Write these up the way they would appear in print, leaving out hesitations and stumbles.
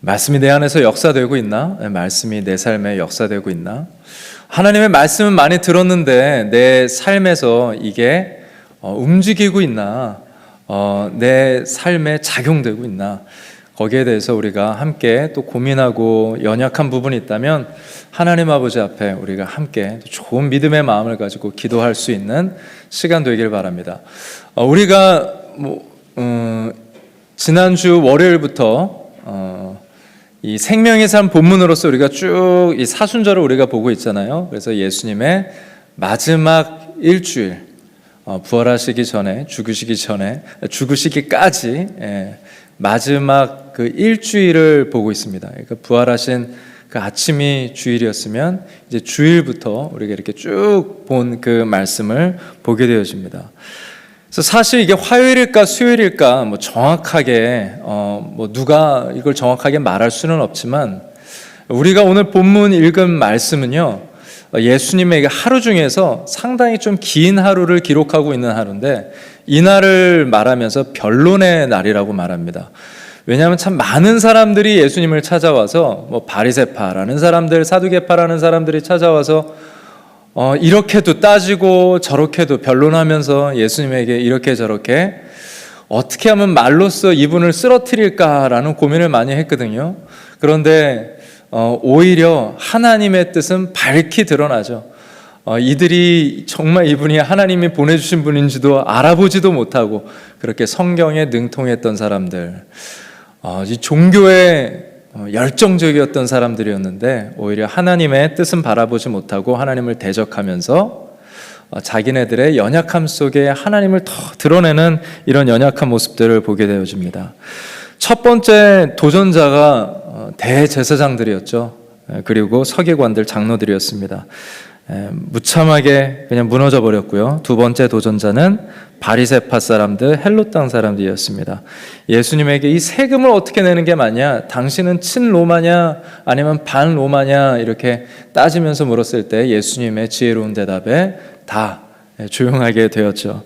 말씀이 내 안에서 역사되고 있나? 말씀이 내 삶에 역사되고 있나? 하나님의 말씀은 많이 들었는데 내 삶에서 이게 움직이고 있나? 내 삶에 작용되고 있나? 거기에 대해서 우리가 함께 또 고민하고 연약한 부분이 있다면 하나님 아버지 앞에 우리가 함께 좋은 믿음의 마음을 가지고 기도할 수 있는 시간 되길 바랍니다. 우리가 지난주 월요일부터 이 생명의 삶 본문으로서 우리가 쭉 이 사순절을 우리가 보고 있잖아요. 그래서 예수님의 마지막 일주일, 부활하시기 전에, 죽으시기까지 마지막 그 일주일을 보고 있습니다. 그러니까 부활하신 그 아침이 주일이었으면 이제 주일부터 우리가 이렇게 쭉 본 그 말씀을 보게 되어집니다. 그래서 사실 이게 화요일일까 수요일일까 정확하게 누가 이걸 정확하게 말할 수는 없지만 우리가 오늘 본문 읽은 말씀은요, 예수님의 하루 중에서 상당히 좀 긴 하루를 기록하고 있는 하루인데 이날을 말하면서 변론의 날이라고 말합니다. 왜냐하면 참 많은 사람들이 예수님을 찾아와서 바리새파라는 사람들, 사두개파라는 사람들이 찾아와서 이렇게도 따지고 저렇게도 변론하면서 예수님에게 이렇게 저렇게 어떻게 하면 말로써 이분을 쓰러뜨릴까라는 고민을 많이 했거든요. 그런데 오히려 하나님의 뜻은 밝히 드러나죠. 이들이 정말 이분이 하나님이 보내주신 분인지도 알아보지도 못하고 그렇게 성경에 능통했던 사람들, 이 종교에 열정적이었던 사람들이었는데 오히려 하나님의 뜻은 바라보지 못하고 하나님을 대적하면서 자기네들의 연약함 속에 하나님을 더 드러내는 이런 연약한 모습들을 보게 되어집니다. 첫 번째 도전자가 대제사장들이었죠. 그리고 서기관들, 장로들이었습니다. 무참하게 그냥 무너져 버렸고요. 두 번째 도전자는 바리새파 사람들, 헬롯 땅 사람들이었습니다. 예수님에게 이 세금을 어떻게 내는 게 맞냐? 당신은 친로마냐? 아니면 반로마냐? 이렇게 따지면서 물었을 때 예수님의 지혜로운 대답에 다 조용하게 되었죠.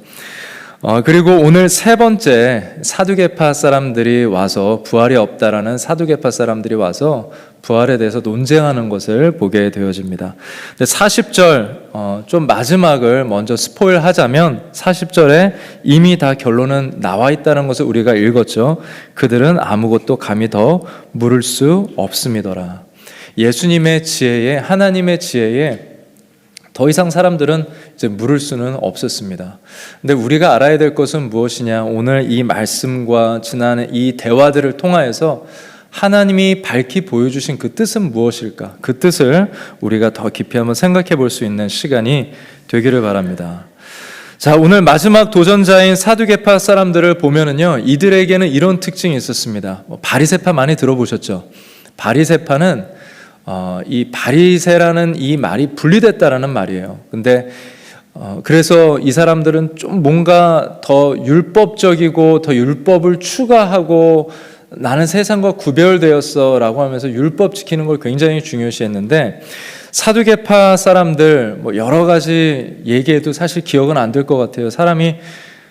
그리고 오늘 세 번째 사두개파 사람들이 와서 부활이 없다라는 사두개파 사람들이 와서 부활에 대해서 논쟁하는 것을 보게 되어집니다. 40절 좀 마지막을 먼저 스포일하자면 40절에 이미 다 결론은 나와 있다는 것을 우리가 읽었죠. 그들은 아무것도 감히 더 물을 수 없음이더라. 예수님의 지혜에, 하나님의 지혜에 더 이상 사람들은 이제 물을 수는 없었습니다. 근데 우리가 알아야 될 것은 무엇이냐? 오늘 이 말씀과 지난 이 대화들을 통하여서 하나님이 밝히 보여주신 그 뜻은 무엇일까? 그 뜻을 우리가 더 깊이 한번 생각해 볼 수 있는 시간이 되기를 바랍니다. 자, 오늘 마지막 도전자인 사두개파 사람들을 보면은요, 이들에게는 이런 특징이 있었습니다. 바리새파 많이 들어보셨죠? 바리새파는 이 바리새라는 이 말이 분리됐다라는 말이에요. 근데 그래서 이 사람들은 좀 뭔가 더 율법적이고 더 율법을 추가하고 나는 세상과 구별되었어 라고 하면서 율법 지키는 걸 굉장히 중요시했는데 사두개파 사람들 여러 가지 얘기해도 사실 기억은 안 될 것 같아요. 사람이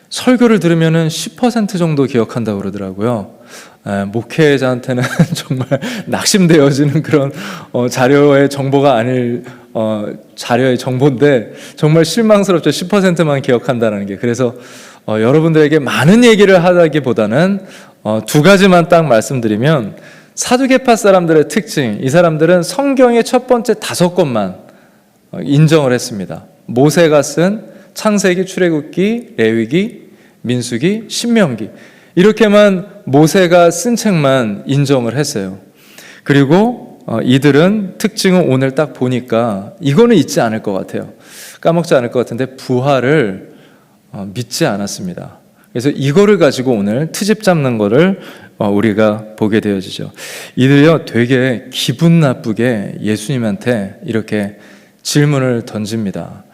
설교를 들으면은 10% 정도 기억한다고 그러더라고요. 목회자한테는 정말 낙심되어지는 그런 자료의 정보가 아닐 자료의 정보인데 정말 실망스럽죠. 10%만 기억한다는 게. 그래서 여러분들에게 많은 얘기를 하기보다는 두 가지만 딱 말씀드리면 사두개파 사람들의 특징, 이 사람들은 성경의 첫 번째 5권만 인정을 했습니다. 모세가 쓴 창세기, 출애굽기, 레위기, 민수기, 신명기 이렇게만 모세가 쓴 책만 인정을 했어요. 그리고 이들은 특징은 오늘 딱 보니까 이거는 잊지 않을 것 같아요. 까먹지 않을 것 같은데 부활을 믿지 않았습니다. 그래서 이거를 가지고 오늘 트집 잡는 거를 우리가 보게 되어지죠. 이들이요 되게 기분 나쁘게 예수님한테 이렇게 질문을 던집니다.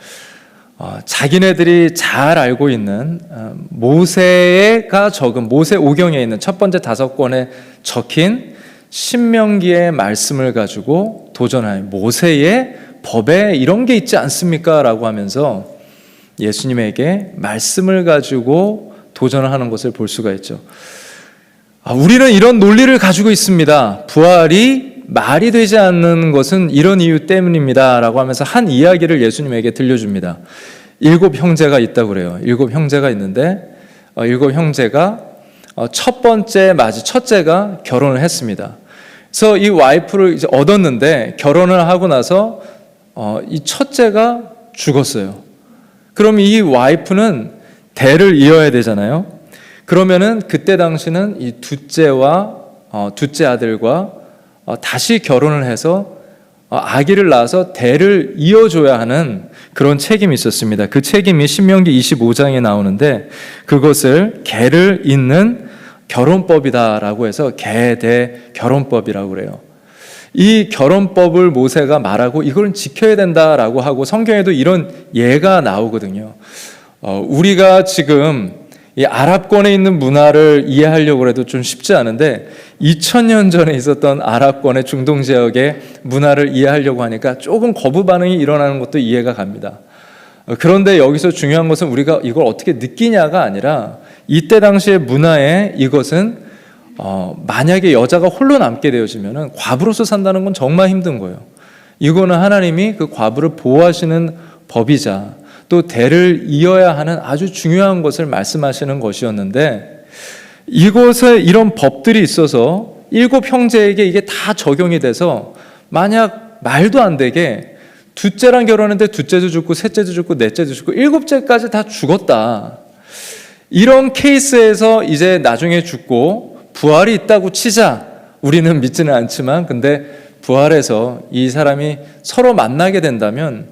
자기네들이 잘 알고 있는 모세가 적은 모세 오경에 있는 첫 번째 5권에 적힌 신명기의 말씀을 가지고 도전하는 모세의 법에 이런 게 있지 않습니까? 라고 하면서 예수님에게 말씀을 가지고 도전을 하는 것을 볼 수가 있죠. 우리는 이런 논리를 가지고 있습니다. 부활이 말이 되지 않는 것은 이런 이유 때문입니다. 라고 하면서 한 이야기를 예수님에게 들려줍니다. 7 형제가 있다고 그래요. 7 형제가 있는데 7 형제가 첫째가 결혼을 했습니다. 그래서 이 와이프를 이제 얻었는데 결혼을 하고 나서 이 첫째가 죽었어요. 그럼 이 와이프는 대를 이어야 되잖아요. 그러면은 그때 당시는 이 둘째 아들과 다시 결혼을 해서 아기를 낳아서 대를 이어줘야 하는 그런 책임이 있었습니다. 그 책임이 신명기 25장에 나오는데 그것을 계를 잇는 결혼법이다라고 해서 계대 결혼법이라고 그래요. 이 결혼법을 모세가 말하고 이걸 지켜야 된다라고 하고 성경에도 이런 예가 나오거든요. 우리가 지금 이 아랍권에 있는 문화를 이해하려고 해도 좀 쉽지 않은데 2000년 전에 있었던 아랍권의 중동 지역의 문화를 이해하려고 하니까 조금 거부 반응이 일어나는 것도 이해가 갑니다. 그런데 여기서 중요한 것은 우리가 이걸 어떻게 느끼냐가 아니라 이때 당시의 문화에 이것은 만약에 여자가 홀로 남게 되어지면 과부로서 산다는 건 정말 힘든 거예요. 이거는 하나님이 그 과부를 보호하시는 법이자 또 대를 이어야 하는 아주 중요한 것을 말씀하시는 것이었는데 이곳에 이런 법들이 있어서 7 형제에게 이게 다 적용이 돼서 만약 말도 안 되게 둘째랑 결혼했는데 둘째도 죽고 셋째도 죽고 넷째도 죽고 7째까지 다 죽었다. 이런 케이스에서 이제 나중에 죽고 부활이 있다고 치자. 우리는 믿지는 않지만 근데 부활해서 이 사람이 서로 만나게 된다면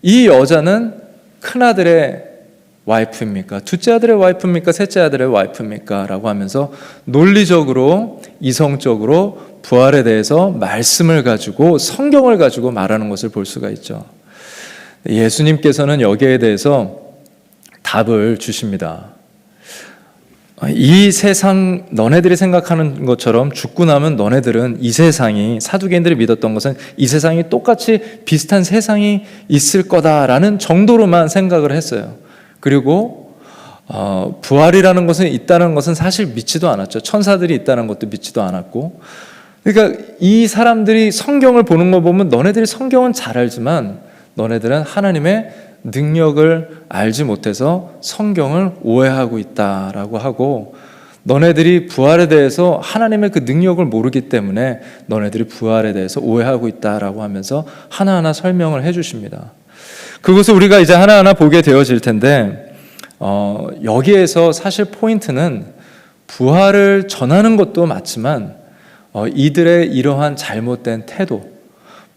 이 여자는 큰아들의 와이프입니까? 둘째 아들의 와이프입니까? 셋째 아들의 와이프입니까? 라고 하면서 논리적으로 이성적으로 부활에 대해서 말씀을 가지고 성경을 가지고 말하는 것을 볼 수가 있죠. 예수님께서는 여기에 대해서 답을 주십니다. 이 세상 너네들이 생각하는 것처럼 죽고 나면 너네들은 이 세상이 사두개인들이 믿었던 것은 이 세상이 똑같이 비슷한 세상이 있을 거다라는 정도로만 생각을 했어요. 그리고 부활이라는 것은 있다는 것은 사실 믿지도 않았죠. 천사들이 있다는 것도 믿지도 않았고 그러니까 이 사람들이 성경을 보는 거 보면 너네들이 성경은 잘 알지만 너네들은 하나님의 능력을 알지 못해서 성경을 오해하고 있다라고 하고 너네들이 부활에 대해서 하나님의 그 능력을 모르기 때문에 너네들이 부활에 대해서 오해하고 있다라고 하면서 하나하나 설명을 해주십니다. 그것을 우리가 이제 하나하나 보게 되어질 텐데 여기에서 사실 포인트는 부활을 전하는 것도 맞지만 이들의 이러한 잘못된 태도,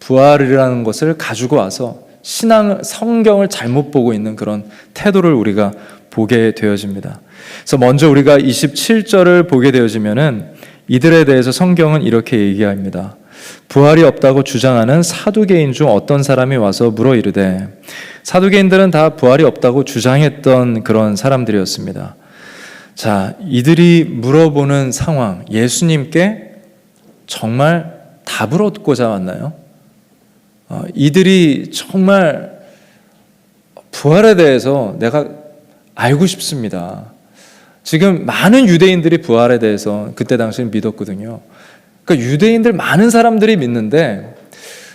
부활이라는 것을 가지고 와서 성경을 잘못 보고 있는 그런 태도를 우리가 보게 되어집니다. 그래서 먼저 우리가 27절을 보게 되어지면은 이들에 대해서 성경은 이렇게 얘기합니다. 부활이 없다고 주장하는 사두개인 중 어떤 사람이 와서 물어 이르되 사두개인들은 다 부활이 없다고 주장했던 그런 사람들이었습니다. 자, 이들이 물어보는 상황, 예수님께 정말 답을 얻고자 왔나요? 이들이 정말 부활에 대해서 내가 알고 싶습니다. 지금 많은 유대인들이 부활에 대해서 그때 당시엔 믿었거든요. 그러니까 유대인들 많은 사람들이 믿는데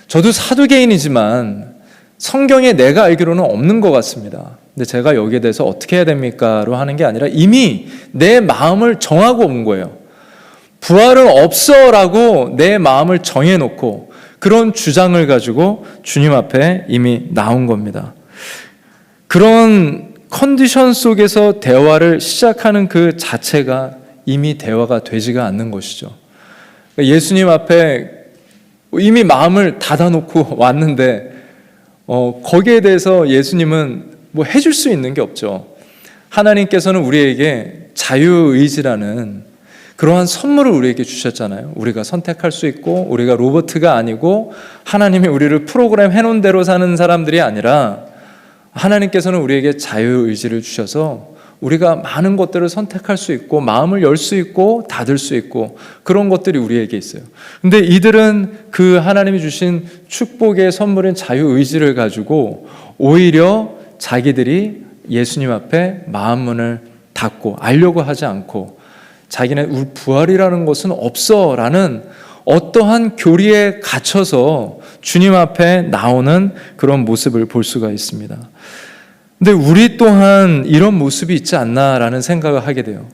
저도 사두개인이지만 성경에 내가 알기로는 없는 것 같습니다. 근데 제가 여기에 대해서 어떻게 해야 됩니까?로 하는 게 아니라 이미 내 마음을 정하고 온 거예요. 부활은 없어라고 내 마음을 정해놓고 그런 주장을 가지고 주님 앞에 이미 나온 겁니다. 그런 컨디션 속에서 대화를 시작하는 그 자체가 이미 대화가 되지가 않는 것이죠. 예수님 앞에 이미 마음을 닫아놓고 왔는데 거기에 대해서 예수님은 뭐 해줄 수 있는 게 없죠. 하나님께서는 우리에게 자유의지라는 그러한 선물을 우리에게 주셨잖아요. 우리가 선택할 수 있고 우리가 로봇가 아니고 하나님이 우리를 프로그램 해놓은 대로 사는 사람들이 아니라 하나님께서는 우리에게 자유의지를 주셔서 우리가 많은 것들을 선택할 수 있고 마음을 열 수 있고 닫을 수 있고 그런 것들이 우리에게 있어요. 근데 이들은 그 하나님이 주신 축복의 선물인 자유의지를 가지고 오히려 자기들이 예수님 앞에 마음 문을 닫고 알려고 하지 않고 자기네 부활이라는 것은 없어 라는 어떠한 교리에 갇혀서 주님 앞에 나오는 그런 모습을 볼 수가 있습니다. 근데 우리 또한 이런 모습이 있지 않나라는 생각을 하게 돼요.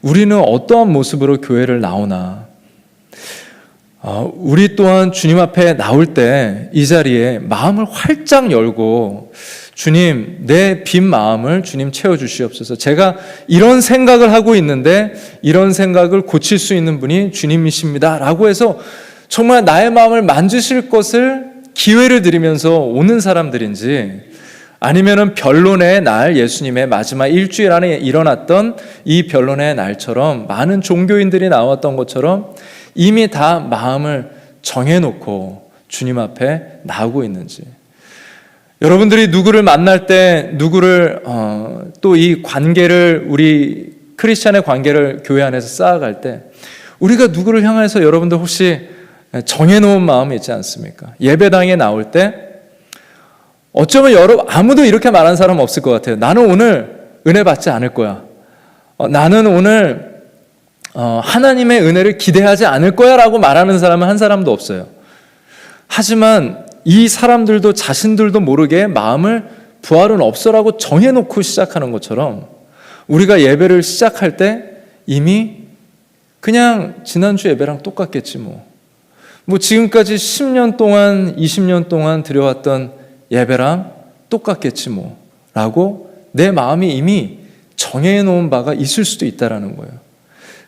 우리는 어떠한 모습으로 교회를 나오나? 우리 또한 주님 앞에 나올 때 이 자리에 마음을 활짝 열고 주님, 내 빈 마음을 주님 채워주시옵소서. 제가 이런 생각을 하고 있는데 이런 생각을 고칠 수 있는 분이 주님이십니다 라고 해서 정말 나의 마음을 만지실 것을 기회를 드리면서 오는 사람들인지, 아니면은 변론의 날, 예수님의 마지막 일주일 안에 일어났던 이 변론의 날처럼 많은 종교인들이 나왔던 것처럼 이미 다 마음을 정해놓고 주님 앞에 나오고 있는지, 여러분들이 누구를 만날 때 누구를 또 이 관계를, 우리 크리스찬의 관계를 교회 안에서 쌓아갈 때 우리가 누구를 향해서 여러분들 혹시 정해놓은 마음이 있지 않습니까? 예배당에 나올 때 어쩌면 아무도 이렇게 말하는 사람 없을 것 같아요. 나는 오늘 은혜 받지 않을 거야. 나는 오늘 하나님의 은혜를 기대하지 않을 거야 라고 말하는 사람은 한 사람도 없어요. 하지만 이 사람들도 자신들도 모르게 마음을 부활은 없어라고 정해놓고 시작하는 것처럼 우리가 예배를 시작할 때 이미 그냥 지난주 예배랑 똑같겠지 뭐 지금까지 10년 동안 20년 동안 드려왔던 예배랑 똑같겠지 뭐 라고 내 마음이 이미 정해놓은 바가 있을 수도 있다라는 거예요.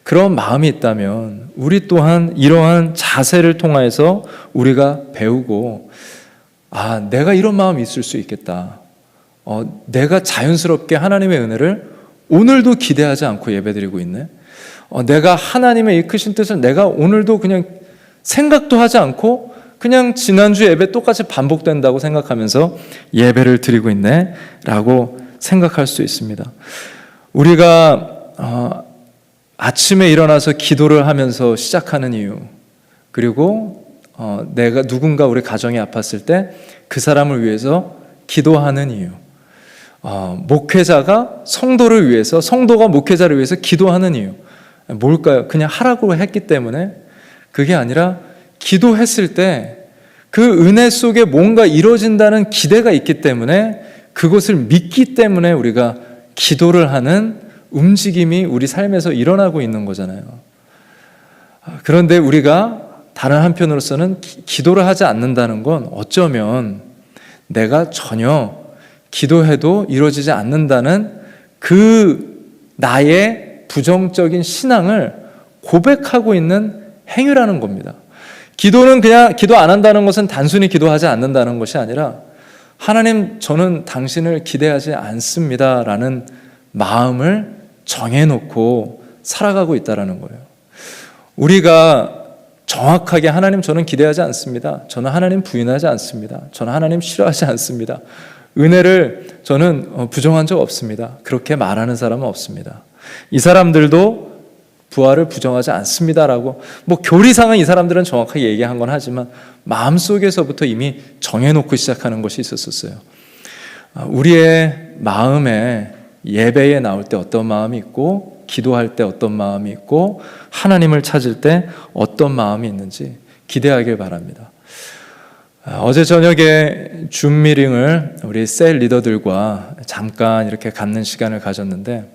그런 마음이 있다면 우리 또한 이러한 자세를 통해서 우리가 배우고, 내가 이런 마음이 있을 수 있겠다. 내가 자연스럽게 하나님의 은혜를 오늘도 기대하지 않고 예배드리고 있네. 내가 하나님의 이 크신 뜻을 내가 오늘도 그냥 생각도 하지 않고 그냥 지난주 예배 똑같이 반복된다고 생각하면서 예배를 드리고 있네 라고 생각할 수 있습니다. 우리가 아침에 일어나서 기도를 하면서 시작하는 이유, 그리고 내가 누군가 우리 가정이 아팠을 때 그 사람을 위해서 기도하는 이유, 목회자가 성도를 위해서, 성도가 목회자를 위해서 기도하는 이유 뭘까요? 그냥 하라고 했기 때문에? 그게 아니라 기도했을 때 그 은혜 속에 뭔가 이루어진다는 기대가 있기 때문에, 그것을 믿기 때문에 우리가 기도를 하는 움직임이 우리 삶에서 일어나고 있는 거잖아요. 그런데 우리가 다른 한편으로서는 기도를 하지 않는다는 건 어쩌면 내가 전혀 기도해도 이루어지지 않는다는 그 나의 부정적인 신앙을 고백하고 있는 행위라는 겁니다. 기도는 그냥 기도 안 한다는 것은 단순히 기도하지 않는다는 것이 아니라 하나님, 저는 당신을 기대하지 않습니다 라는 마음을 정해놓고 살아가고 있다는 거예요. 우리가 정확하게 하나님, 저는 기대하지 않습니다. 저는 하나님 부인하지 않습니다. 저는 하나님 싫어하지 않습니다. 은혜를 저는 부정한 적 없습니다. 그렇게 말하는 사람은 없습니다. 이 사람들도 부활을 부정하지 않습니다라고 교리상은 이 사람들은 정확하게 얘기한 건 하지만 마음속에서부터 이미 정해놓고 시작하는 것이 있었어요. 우리의 마음에 예배에 나올 때 어떤 마음이 있고, 기도할 때 어떤 마음이 있고, 하나님을 찾을 때 어떤 마음이 있는지 기대하길 바랍니다. 어제 저녁에 줌 미팅을 우리 셀 리더들과 잠깐 이렇게 갖는 시간을 가졌는데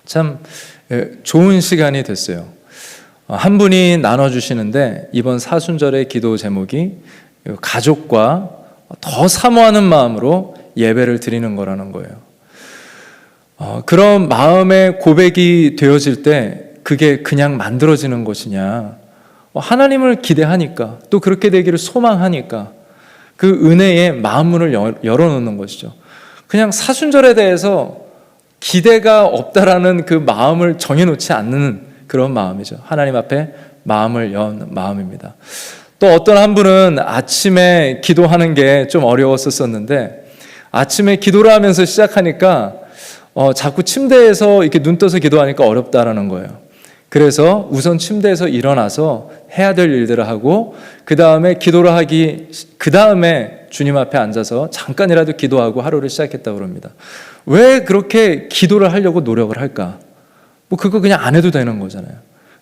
참 좋은 시간이 됐어요. 한 분이 나눠주시는데 이번 사순절의 기도 제목이 가족과 더 사모하는 마음으로 예배를 드리는 거라는 거예요. 그런 마음의 고백이 되어질 때 그게 그냥 만들어지는 것이냐, 하나님을 기대하니까, 또 그렇게 되기를 소망하니까 그 은혜의 마음문을 열어놓는 것이죠. 그냥 사순절에 대해서 기대가 없다라는 그 마음을 정해놓지 않는 그런 마음이죠. 하나님 앞에 마음을 연 마음입니다. 또 어떤 한 분은 아침에 기도하는 게 좀 어려웠었는데 아침에 기도를 하면서 시작하니까 자꾸 침대에서 이렇게 눈 떠서 기도하니까 어렵다라는 거예요. 그래서 우선 침대에서 일어나서 해야 될 일들을 하고 그 다음에 그 다음에 주님 앞에 앉아서 잠깐이라도 기도하고 하루를 시작했다고 합니다. 왜 그렇게 기도를 하려고 노력을 할까? 뭐 그거 그냥 안 해도 되는 거잖아요.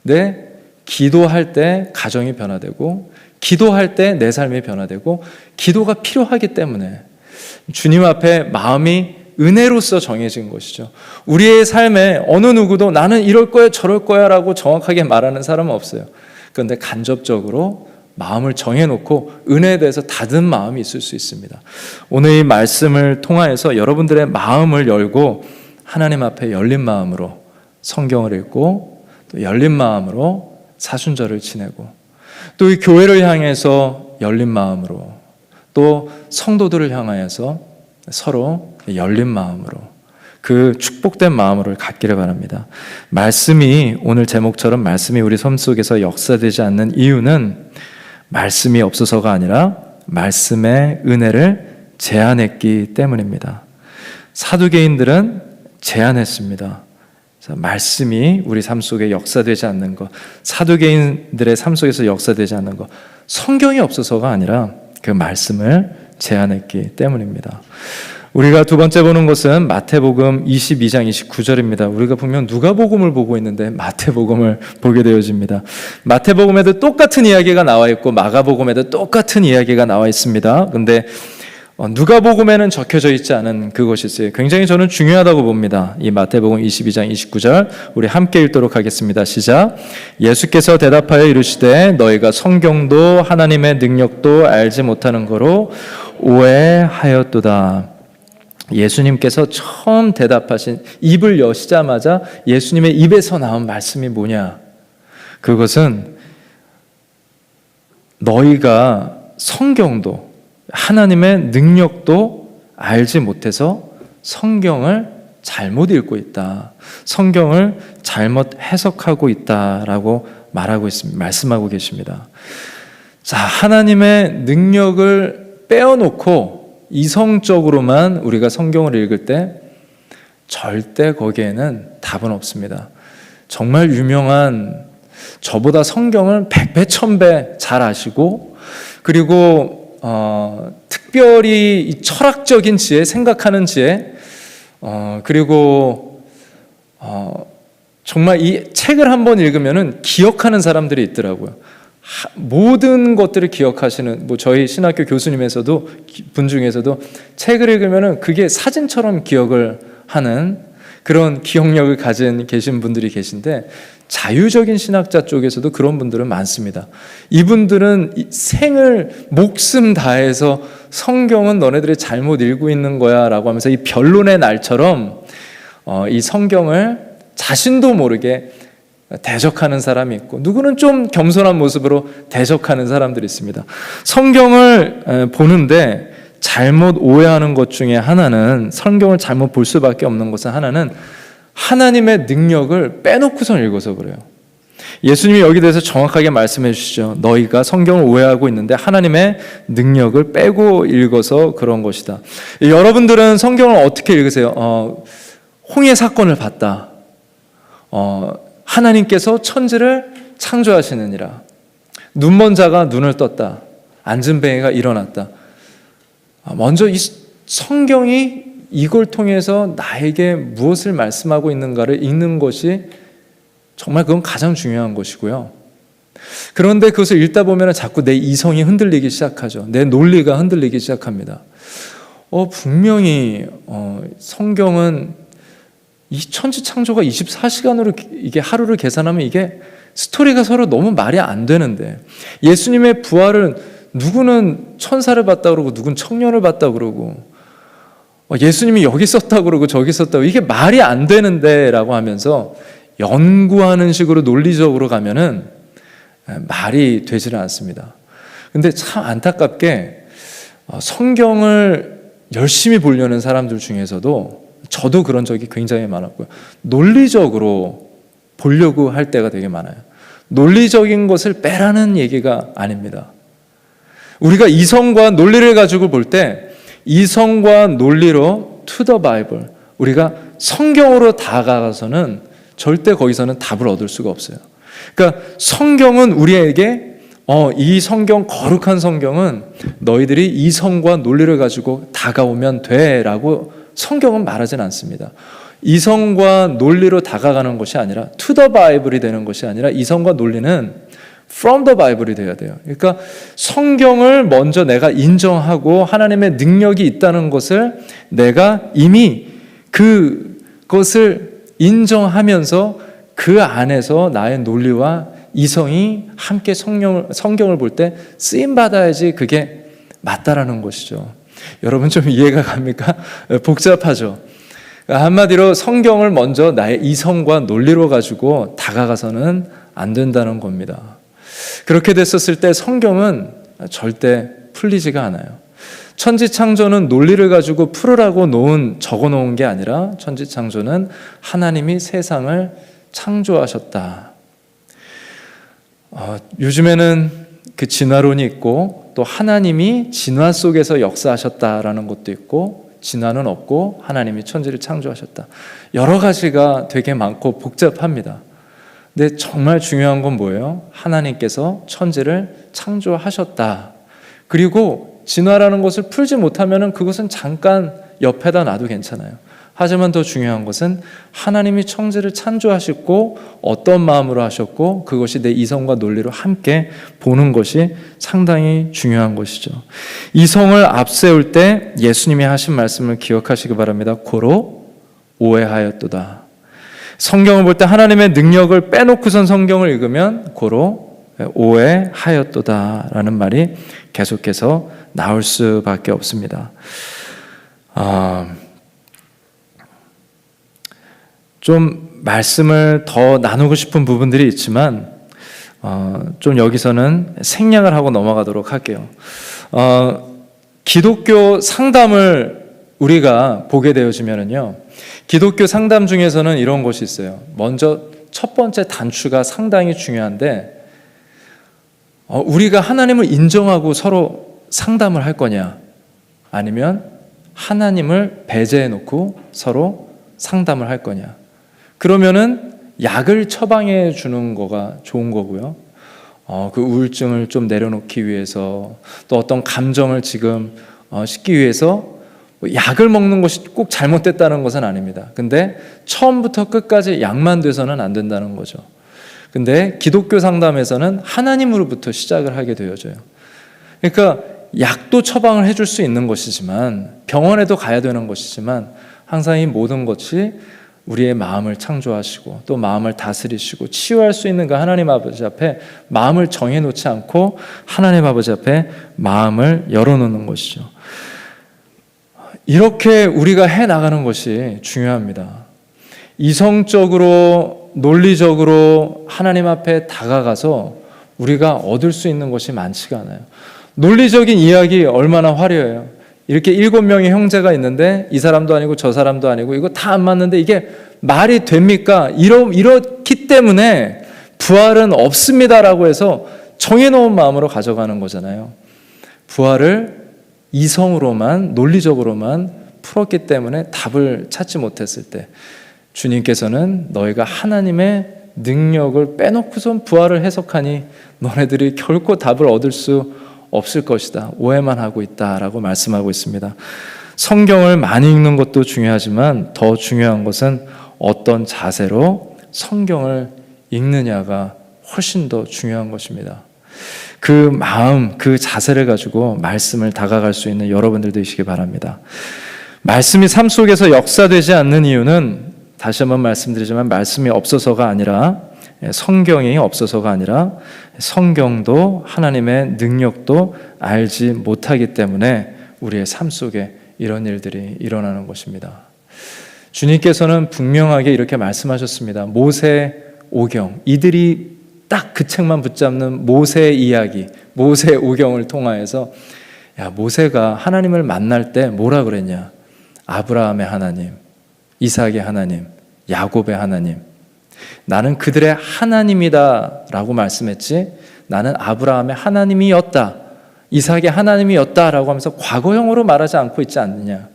근데 기도할 때 가정이 변화되고, 기도할 때 내 삶이 변화되고, 기도가 필요하기 때문에 주님 앞에 마음이 은혜로서 정해진 것이죠. 우리의 삶에 어느 누구도 나는 이럴 거야 저럴 거야 라고 정확하게 말하는 사람은 없어요. 그런데 간접적으로 마음을 정해놓고 은혜에 대해서 닫은 마음이 있을 수 있습니다. 오늘 이 말씀을 통하여서 여러분들의 마음을 열고 하나님 앞에 열린 마음으로 성경을 읽고, 또 열린 마음으로 사순절을 지내고, 또 이 교회를 향해서 열린 마음으로, 또 성도들을 향하여서 서로 열린 마음으로, 그 축복된 마음으로 갖기를 바랍니다. 말씀이, 오늘 제목처럼 말씀이 우리 삶 속에서 역사되지 않는 이유는 말씀이 없어서가 아니라 말씀의 은혜를 제한했기 때문입니다. 사두개인들은 제한했습니다. 말씀이 우리 삶 속에 역사되지 않는 것, 사두개인들의 삶 속에서 역사되지 않는 것, 성경이 없어서가 아니라 그 말씀을 제한했기 때문입니다. 우리가 두 번째 보는 것은 마태복음 22장 29절입니다. 우리가 분명 누가복음을 보고 있는데 마태복음을 보게 되어집니다. 마태복음에도 똑같은 이야기가 나와 있고 마가복음에도 똑같은 이야기가 나와 있습니다. 근데 누가복음에는 적혀져 있지 않은 그것이 있어요. 굉장히 저는 중요하다고 봅니다. 이 마태복음 22장 29절 우리 함께 읽도록 하겠습니다. 시작. 예수께서 대답하여 이르시되 너희가 성경도 하나님의 능력도 알지 못하는 거로 오해하였도다. 예수님께서 처음 대답하신, 입을 여시자마자 예수님의 입에서 나온 말씀이 뭐냐? 그것은 너희가 성경도 하나님의 능력도 알지 못해서 성경을 잘못 읽고 있다. 성경을 잘못 해석하고 있다라고 말하고 있습니다. 말씀하고 계십니다. 자, 하나님의 능력을 빼어놓고 이성적으로만 우리가 성경을 읽을 때 절대 거기에는 답은 없습니다. 정말 유명한, 저보다 성경을 100배, 1000배 잘 아시고, 그리고 특별히 이 철학적인 지혜, 생각하는 지혜, 그리고 정말 이 책을 한번 읽으면은 기억하는 사람들이 있더라고요. 모든 것들을 기억하시는, 뭐 저희 신학교 교수님에서도, 분 중에서도 책을 읽으면은 그게 사진처럼 기억을 하는 그런 기억력을 가진 계신 분들이 계신데, 자유적인 신학자 쪽에서도 그런 분들은 많습니다. 이분들은 생을 목숨 다해서 성경은 너네들이 잘못 읽고 있는 거야 라고 하면서 이 변론의 날처럼 이 성경을 자신도 모르게 대적하는 사람이 있고, 누구는 좀 겸손한 모습으로 대적하는 사람들이 있습니다. 성경을 보는데 잘못 오해하는 것 중에 하나는, 성경을 잘못 볼 수밖에 없는 것은 하나는 하나님의 능력을 빼놓고선 읽어서 그래요. 예수님이 여기 대해서 정확하게 말씀해 주시죠. 너희가 성경을 오해하고 있는데 하나님의 능력을 빼고 읽어서 그런 것이다. 여러분들은 성경을 어떻게 읽으세요? 홍해 사건을 봤다. 하나님께서 천지를 창조하시느니라. 눈먼 자가 눈을 떴다. 앉은 뱅이가 일어났다. 먼저 이 성경이 이걸 통해서 나에게 무엇을 말씀하고 있는가를 읽는 것이 정말 그건 가장 중요한 것이고요. 그런데 그것을 읽다 보면 자꾸 내 이성이 흔들리기 시작하죠. 내 논리가 흔들리기 시작합니다. 분명히 성경은 이 천지 창조가 24시간으로 이게 하루를 계산하면 이게 스토리가 서로 너무 말이 안 되는데, 예수님의 부활은 누구는 천사를 봤다 그러고 누구는 청년을 봤다 그러고, 예수님이 여기 있었다 그러고 저기 있었다 그러고, 이게 말이 안 되는데 라고 하면서 연구하는 식으로 논리적으로 가면은 말이 되지는 않습니다. 근데 참 안타깝게 성경을 열심히 보려는 사람들 중에서도 저도 그런 적이 굉장히 많았고요. 논리적으로 보려고 할 때가 되게 많아요. 논리적인 것을 빼라는 얘기가 아닙니다. 우리가 이성과 논리를 가지고 볼 때 이성과 논리로 to the Bible, 우리가 성경으로 다가가서는 절대 거기서는 답을 얻을 수가 없어요. 그러니까 성경은 우리에게 이 성경, 거룩한 성경은 너희들이 이성과 논리를 가지고 다가오면 돼 라고 성경은 말하진 않습니다. 이성과 논리로 다가가는 것이 아니라 to the Bible이 되는 것이 아니라 이성과 논리는 from the Bible이 되어야 돼요. 그러니까 성경을 먼저 내가 인정하고 하나님의 능력이 있다는 것을 내가 이미 그것을 인정하면서 그 안에서 나의 논리와 이성이 함께 성경을 볼 때 쓰임받아야지 그게 맞다라는 것이죠. 여러분 좀 이해가 갑니까? 복잡하죠. 한마디로 성경을 먼저 나의 이성과 논리로 가지고 다가가서는 안 된다는 겁니다. 그렇게 됐었을 때 성경은 절대 풀리지가 않아요. 천지창조는 논리를 가지고 풀으라고 적어놓은 게 아니라 천지창조는 하나님이 세상을 창조하셨다. 요즘에는 그 진화론이 있고 또 하나님이 진화 속에서 역사하셨다라는 것도 있고 진화는 없고 하나님이 천지를 창조하셨다. 여러 가지가 되게 많고 복잡합니다. 근데 정말 중요한 건 뭐예요? 하나님께서 천지를 창조하셨다. 그리고 진화라는 것을 풀지 못하면 그것은 잠깐 옆에다 놔도 괜찮아요. 하지만 더 중요한 것은 하나님이 천지를 창조하셨고 어떤 마음으로 하셨고 그것이 내 이성과 논리로 함께 보는 것이 상당히 중요한 것이죠. 이성을 앞세울 때 예수님이 하신 말씀을 기억하시기 바랍니다. 고로 오해하였도다. 성경을 볼 때 하나님의 능력을 빼놓고선 성경을 읽으면 고로 오해하였도다라는 말이 계속해서 나올 수밖에 없습니다. 좀 말씀을 더 나누고 싶은 부분들이 있지만 좀 여기서는 생략을 하고 넘어가도록 할게요. 기독교 상담을 우리가 보게 되어지면은요, 기독교 상담 중에서는 이런 것이 있어요. 먼저 첫 번째 단추가 상당히 중요한데, 우리가 하나님을 인정하고 서로 상담을 할 거냐, 아니면 하나님을 배제해 놓고 서로 상담을 할 거냐. 그러면은 약을 처방해 주는 거가 좋은 거고요. 그 우울증을 좀 내려놓기 위해서 또 어떤 감정을 지금 씻기 위해서 약을 먹는 것이 꼭 잘못됐다는 것은 아닙니다. 근데 처음부터 끝까지 약만 돼서는 안 된다는 거죠. 근데 기독교 상담에서는 하나님으로부터 시작을 하게 되어져요. 그러니까 약도 처방을 해줄 수 있는 것이지만 병원에도 가야 되는 것이지만 항상 이 모든 것이 우리의 마음을 창조하시고 또 마음을 다스리시고 치유할 수 있는 그 하나님 아버지 앞에 마음을 정해놓지 않고 하나님 아버지 앞에 마음을 열어놓는 것이죠. 이렇게 우리가 해나가는 것이 중요합니다. 이성적으로 논리적으로 하나님 앞에 다가가서 우리가 얻을 수 있는 것이 많지가 않아요. 논리적인 이야기 얼마나 화려해요. 이렇게 7명의 형제가 있는데 이 사람도 아니고 저 사람도 아니고 이거 다 안 맞는데 이게 말이 됩니까? 이렇기 때문에 부활은 없습니다라고 해서 정해놓은 마음으로 가져가는 거잖아요. 부활을 이성으로만 논리적으로만 풀었기 때문에 답을 찾지 못했을 때 주님께서는 너희가 하나님의 능력을 빼놓고선 부활을 해석하니 너네들이 결코 답을 얻을 수 없을 것이다. 오해만 하고 있다라고 말씀하고 있습니다. 성경을 많이 읽는 것도 중요하지만 더 중요한 것은 어떤 자세로 성경을 읽느냐가 훨씬 더 중요한 것입니다. 그 마음, 그 자세를 가지고 말씀을 다가갈 수 있는 여러분들 되시기 바랍니다. 말씀이 삶 속에서 역사되지 않는 이유는 다시 한번 말씀드리지만 말씀이 없어서가 아니라 성경이 없어서가 아니라 성경도 하나님의 능력도 알지 못하기 때문에 우리의 삶 속에 이런 일들이 일어나는 것입니다. 주님께서는 분명하게 이렇게 말씀하셨습니다. 모세 오경, 이들이 딱 그 책만 붙잡는 모세의 이야기, 모세 오경을 통하여서 야, 모세가 하나님을 만날 때 뭐라 그랬냐? 아브라함의 하나님, 이삭의 하나님, 야곱의 하나님, 나는 그들의 하나님이다 라고 말씀했지 나는 아브라함의 하나님이었다, 이삭의 하나님이었다 라고 하면서 과거형으로 말하지 않고 있지 않느냐.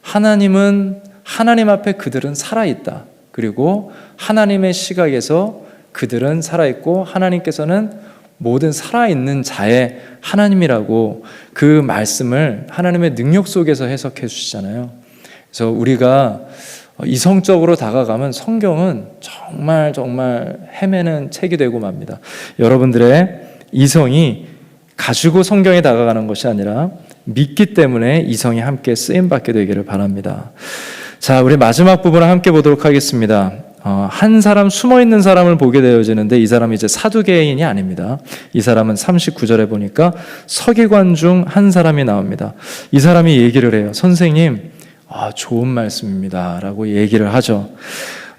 하나님은 하나님 앞에 그들은 살아있다. 그리고 하나님의 시각에서 그들은 살아있고 하나님께서는 모든 살아있는 자의 하나님이라고 그 말씀을 하나님의 능력 속에서 해석해 주시잖아요. 그래서 우리가 이성적으로 다가가면 성경은 정말 정말 헤매는 책이 되고 맙니다. 여러분들의 이성이 가지고 성경에 다가가는 것이 아니라 믿기 때문에 이성이 함께 쓰임받게 되기를 바랍니다. 자, 우리 마지막 부분을 함께 보도록 하겠습니다. 한 사람, 숨어있는 사람을 보게 되어지는데 이 사람이 이제 사두개인이 아닙니다. 이 사람은 39절에 보니까 서기관 중 한 사람이 나옵니다. 이 사람이 얘기를 해요. 선생님, 좋은 말씀입니다 라고 얘기를 하죠.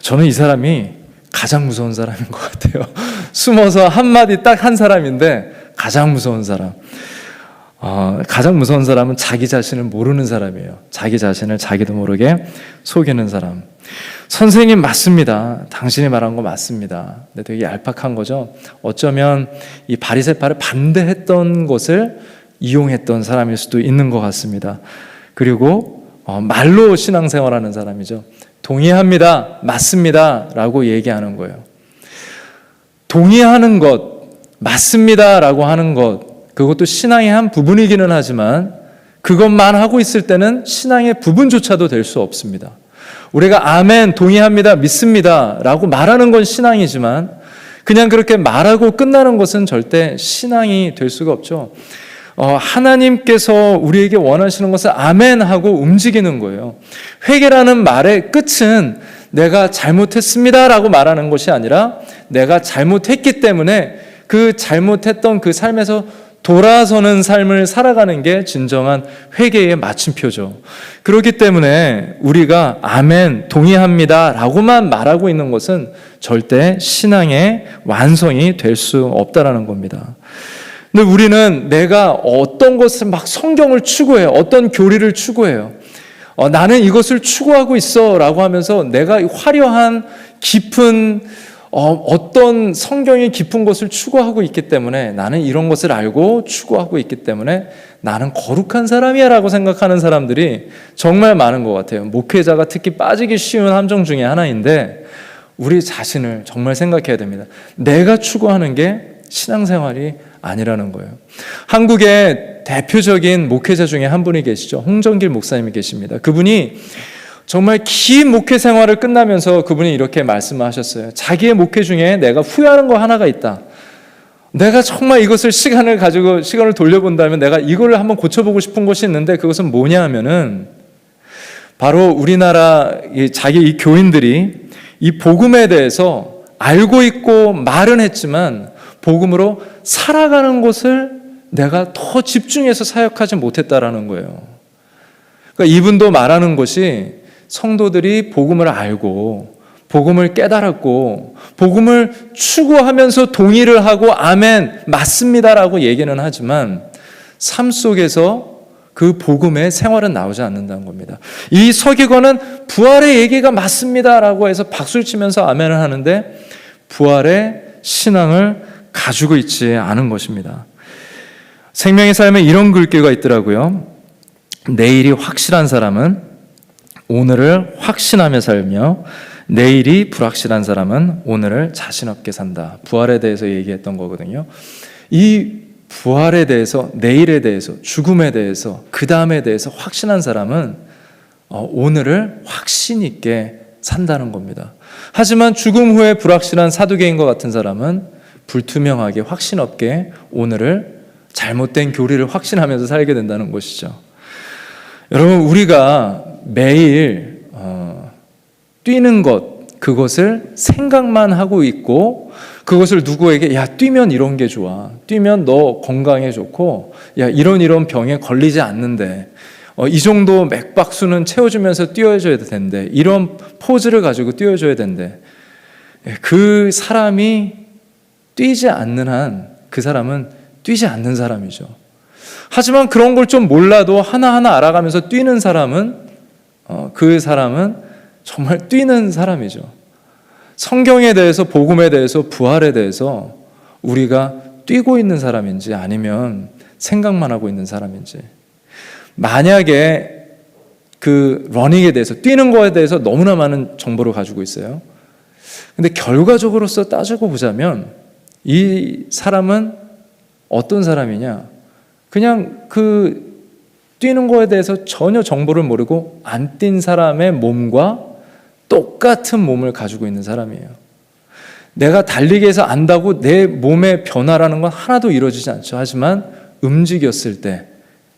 저는 이 사람이 가장 무서운 사람인 것 같아요. 숨어서 한마디 딱 한 사람인데 가장 무서운 사람. 가장 무서운 사람은 자기 자신을 모르는 사람이에요. 자기 자신을 자기도 모르게 속이는 사람. 선생님 맞습니다. 당신이 말한 거 맞습니다. 근데 되게 얄팍한 거죠. 어쩌면 이 바리새파를 반대했던 것을 이용했던 사람일 수도 있는 것 같습니다. 그리고 말로 신앙생활하는 사람이죠. 동의합니다. 맞습니다. 라고 얘기하는 거예요. 동의하는 것, 맞습니다. 라고 하는 것, 그것도 신앙의 한 부분이기는 하지만 그것만 하고 있을 때는 신앙의 부분조차도 될 수 없습니다. 우리가 아멘, 동의합니다, 믿습니다 라고 말하는 건 신앙이지만 그냥 그렇게 말하고 끝나는 것은 절대 신앙이 될 수가 없죠. 하나님께서 우리에게 원하시는 것을 아멘 하고 움직이는 거예요. 회개라는 말의 끝은 내가 잘못했습니다 라고 말하는 것이 아니라 내가 잘못했기 때문에 그 잘못했던 그 삶에서 돌아서는 삶을 살아가는 게 진정한 회개의 마침표죠. 그렇기 때문에 우리가 아멘, 동의합니다 라고만 말하고 있는 것은 절대 신앙의 완성이 될 수 없다라는 겁니다. 근데 우리는 내가 어떤 것을 막 성경을 추구해요. 어떤 교리를 추구해요. 나는 이것을 추구하고 있어 라고 하면서 내가 화려한 깊은 어떤 성경의 깊은 것을 추구하고 있기 때문에 나는 이런 것을 알고 추구하고 있기 때문에 나는 거룩한 사람이야 라고 생각하는 사람들이 정말 많은 것 같아요. 목회자가 특히 빠지기 쉬운 함정 중에 하나인데 우리 자신을 정말 생각해야 됩니다. 내가 추구하는 게 신앙생활이 아니라는 거예요. 한국의 대표적인 목회자 중에 한 분이 계시죠. 홍정길 목사님이 계십니다. 그분이 정말 긴 목회 생활을 끝나면서 그분이 이렇게 말씀하셨어요. 자기의 목회 중에 내가 후회하는 거 하나가 있다. 내가 정말 이것을 시간을 돌려본다면 내가 이거를 한번 고쳐보고 싶은 것이 있는데 그것은 뭐냐 하면은 바로 우리나라 자기 이 교인들이 이 복음에 대해서 알고 있고 말은 했지만 복음으로 살아가는 것을 내가 더 집중해서 사역하지 못했다라는 거예요. 그러니까 이분도 말하는 것이 성도들이 복음을 알고 복음을 깨달았고 복음을 추구하면서 동의를 하고 아멘 맞습니다라고 얘기는 하지만 삶 속에서 그 복음의 생활은 나오지 않는다는 겁니다. 이 서기관은 부활의 얘기가 맞습니다라고 해서 박수를 치면서 아멘을 하는데 부활의 신앙을 가지고 있지 않은 것입니다. 생명의 삶에 이런 글귀가 있더라고요. 내일이 확실한 사람은 오늘을 확신하며 살며 내일이 불확실한 사람은 오늘을 자신 없게 산다. 부활에 대해서 얘기했던 거거든요. 이 부활에 대해서, 내일에 대해서, 죽음에 대해서, 그 다음에 대해서 확신한 사람은 오늘을 확신 있게 산다는 겁니다. 하지만 죽음 후에 불확실한 사두개인과 같은 사람은 불투명하게 확신 없게 오늘을 잘못된 교리를 확신하면서 살게 된다는 것이죠. 여러분, 우리가 매일 뛰는 것, 그것을 생각만 하고 있고 그것을 누구에게 야 뛰면 이런 게 좋아, 뛰면 너 건강에 좋고 야 이런 병에 걸리지 않는데 이 정도 맥박수는 채워주면서 뛰어줘야 된대, 이런 포즈를 가지고 뛰어줘야 된대. 그 사람이 뛰지 않는 한 그 사람은 뛰지 않는 사람이죠. 하지만 그런 걸 좀 몰라도 하나하나 알아가면서 뛰는 사람은 그 사람은 정말 뛰는 사람이죠. 성경에 대해서, 복음에 대해서, 부활에 대해서 우리가 뛰고 있는 사람인지 아니면 생각만 하고 있는 사람인지. 만약에 그 러닝에 대해서, 뛰는 거에 대해서 너무나 많은 정보를 가지고 있어요. 근데 결과적으로서 따지고 보자면 이 사람은 어떤 사람이냐? 그냥 그 뛰는 거에 대해서 전혀 정보를 모르고 안 뛴 사람의 몸과 똑같은 몸을 가지고 있는 사람이에요. 내가 달리기 해서 안다고 내 몸의 변화라는 건 하나도 이루어지지 않죠. 하지만 움직였을 때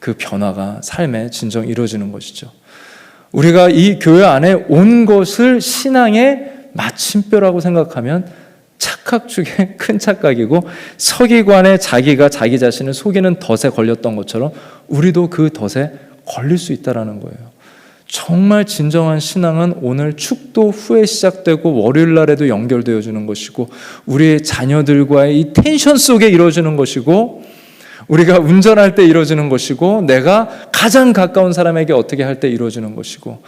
그 변화가 삶에 진정 이루어지는 것이죠. 우리가 이 교회 안에 온 것을 신앙의 마침표라고 생각하면 착각 중에 큰 착각이고, 서기관의 자기가 자기 자신을 속이는 덫에 걸렸던 것처럼 우리도 그 덫에 걸릴 수 있다는 거예요. 정말 진정한 신앙은 오늘 축도 후에 시작되고 월요일 날에도 연결되어 주는 것이고, 우리의 자녀들과의 이 텐션 속에 이루어지는 것이고, 우리가 운전할 때 이루어지는 것이고, 내가 가장 가까운 사람에게 어떻게 할 때 이루어지는 것이고,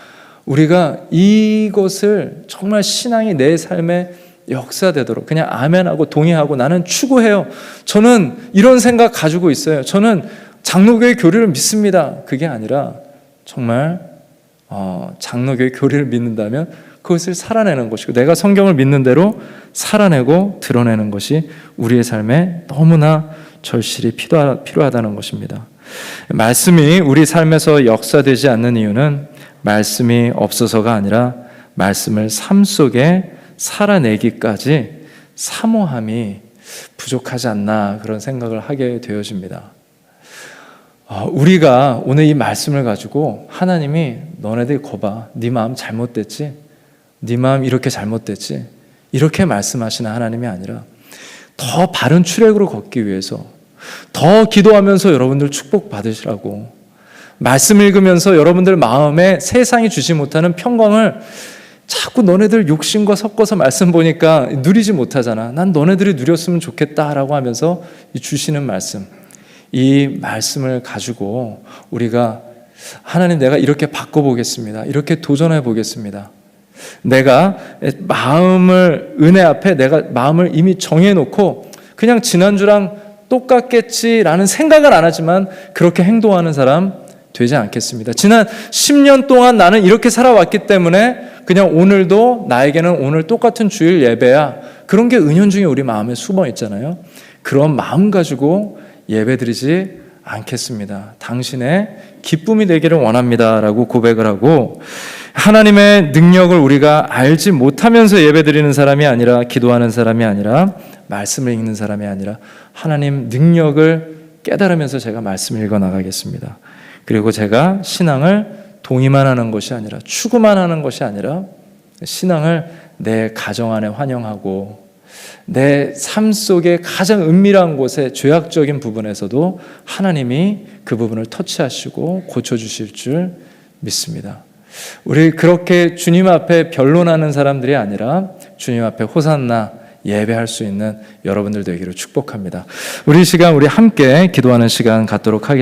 우리가 이것을 정말 신앙이 내 삶에 역사되도록 그냥 아멘하고 동의하고 나는 추구해요. 저는 이런 생각 가지고 있어요. 저는 장로교의 교리를 믿습니다. 그게 아니라 정말 장로교의 교리를 믿는다면 그것을 살아내는 것이고, 내가 성경을 믿는 대로 살아내고 드러내는 것이 우리의 삶에 너무나 절실히 필요하다는 것입니다. 말씀이 우리 삶에서 역사되지 않는 이유는 말씀이 없어서가 아니라 말씀을 삶 속에 살아내기까지 사모함이 부족하지 않나, 그런 생각을 하게 되어집니다. 우리가 오늘 이 말씀을 가지고 하나님이 너네들 거봐, 네 마음 잘못됐지? 네 마음 이렇게 잘못됐지? 이렇게 말씀하시는 하나님이 아니라 더 바른 출애굽으로 걷기 위해서 더 기도하면서 여러분들 축복 받으시라고, 말씀 읽으면서 여러분들 마음에 세상이 주지 못하는 평강을 자꾸 너네들 욕심과 섞어서 말씀 보니까 누리지 못하잖아. 난 너네들이 누렸으면 좋겠다라고 하면서 주시는 말씀, 이 말씀을 가지고 우리가 하나님, 내가 이렇게 바꿔보겠습니다. 이렇게 도전해 보겠습니다. 내가 마음을, 은혜 앞에 내가 마음을 이미 정해놓고 그냥 지난주랑 똑같겠지라는 생각을 안 하지만 그렇게 행동하는 사람 되지 않겠습니다. 지난 10년 동안 나는 이렇게 살아왔기 때문에 그냥 오늘도 나에게는 오늘 똑같은 주일 예배야, 그런 게 은연중에 우리 마음에 숨어 있잖아요. 그런 마음 가지고 예배드리지 않겠습니다. 당신의 기쁨이 되기를 원합니다 라고 고백을 하고, 하나님의 능력을 우리가 알지 못하면서 예배드리는 사람이 아니라, 기도하는 사람이 아니라, 말씀을 읽는 사람이 아니라 하나님 능력을 깨달으면서 제가 말씀을 읽어 나가겠습니다. 그리고 제가 신앙을 동의만 하는 것이 아니라, 추구만 하는 것이 아니라, 신앙을 내 가정 안에 환영하고 내 삶 속에 가장 은밀한 곳에 죄악적인 부분에서도 하나님이 그 부분을 터치하시고 고쳐주실 줄 믿습니다. 우리 그렇게 주님 앞에 변론하는 사람들이 아니라 주님 앞에 호산나 예배할 수 있는 여러분들 되기를 축복합니다. 우리 시간, 우리 함께 기도하는 시간 갖도록 하겠습니다.